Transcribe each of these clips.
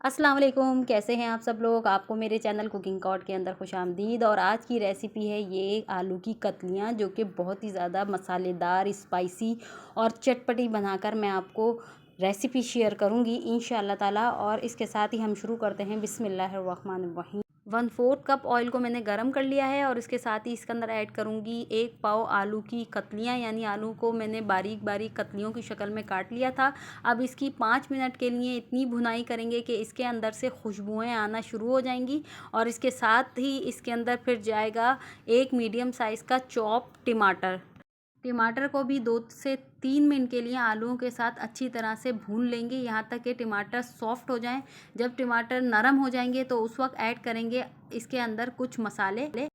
अस्सलाम वालेकुम, कैसे हैं आप सब लोग। आपको मेरे चैनल कुकिंग कॉर्ड के अंदर खुशामदीद। और आज की रेसिपी है ये आलू की कतलियाँ, जो कि बहुत ही ज़्यादा मसालेदार, स्पाइसी और चटपटी बनाकर मैं आपको रेसिपी शेयर करूँगी इंशाअल्लाह ताला। और इसके साथ ही हम शुरू करते हैं। बिस्मिल्लाहिर्रहमानिर्रहीम। 1/4 कप ऑयल को मैंने गरम कर लिया है और इसके साथ ही इसके अंदर ऐड करूँगी 1 पाव आलू की कतलियाँ, यानी आलू को मैंने बारीक बारीक कतलियों की शक्ल में काट लिया था। अब इसकी 5 मिनट के लिए इतनी भुनाई करेंगे कि इसके अंदर से खुशबुएं आना शुरू हो जाएंगी। और इसके साथ ही इसके अंदर फिर जाएगा एक मीडियम साइज़ का चॉप टमाटर। टमाटर को भी 2 से 3 मिनट के लिए आलूओं के साथ अच्छी तरह से भून लेंगे, यहाँ तक कि टमाटर सॉफ्ट हो जाएं। जब टमाटर नरम हो जाएंगे तो उस वक्त ऐड करेंगे इसके अंदर कुछ मसाले।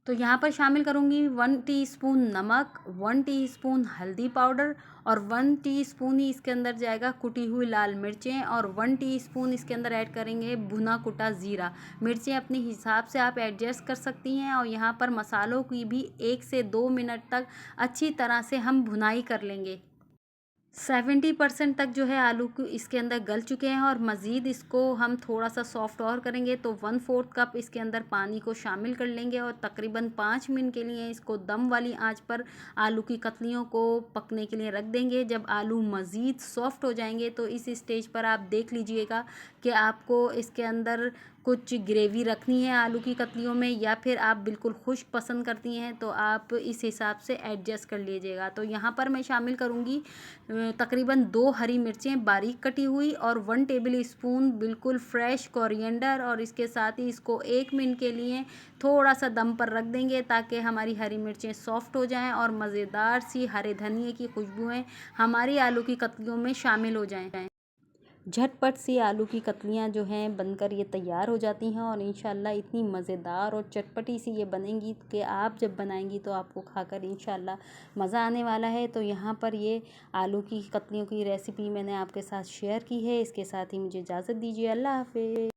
तो यहाँ पर शामिल करूँगी 1 टीस्पून नमक, 1 टीस्पून हल्दी पाउडर और 1 टीस्पून ही इसके अंदर जाएगा कुटी हुई लाल मिर्चें और 1 टीस्पून इसके अंदर ऐड करेंगे भुना कुटा ज़ीरा। मिर्चें अपने हिसाब से आप एडजस्ट कर सकती हैं। और यहाँ पर मसालों की भी 1 से 2 मिनट तक अच्छी तरह से हम भुनाई कर लेंगे। 70% तक जो है आलू को इसके अंदर गल चुके हैं और मज़ीद इसको हम थोड़ा सा सॉफ्ट और करेंगे। तो 1/4 कप इसके अंदर पानी को शामिल कर लेंगे और तकरीबन 5 मिनट के लिए इसको दम वाली आंच पर आलू की कतलियों को पकने के लिए रख देंगे। जब आलू मज़ीद सॉफ्ट हो जाएंगे तो इस स्टेज पर आप देख लीजिएगा कि आपको इसके अंदर कुछ ग्रेवी रखनी है आलू की कतलियों में, या फिर आप बिल्कुल खुश्क पसंद करती हैं तो आप इस हिसाब से एडजस्ट कर लीजिएगा। तो यहाँ पर मैं शामिल करूँगी तकरीबन 2 हरी मिर्चें बारीक कटी हुई और 1 टेबल स्पून बिल्कुल फ्रेश कोरिएंडर। और इसके साथ ही इसको 1 मिनट के लिए थोड़ा सा दम पर रख देंगे ताकि हमारी हरी मिर्चें सॉफ्ट हो जाएं और मज़ेदार सी हरे धनिए की खुशबुएं हमारी आलू की कतलियों में शामिल हो जाएं। झटपट सी आलू की कतलियाँ जो हैं बनकर ये तैयार हो जाती हैं और इंशाल्लाह इतनी मज़ेदार और चटपटी सी ये बनेंगी कि आप जब बनाएंगी तो आपको खाकर इंशाल्लाह मज़ा आने वाला है। तो यहाँ पर ये आलू की कतलियों की रेसिपी मैंने आपके साथ शेयर की है। इसके साथ ही मुझे इजाज़त दीजिए। अल्लाह हाफ़िज़।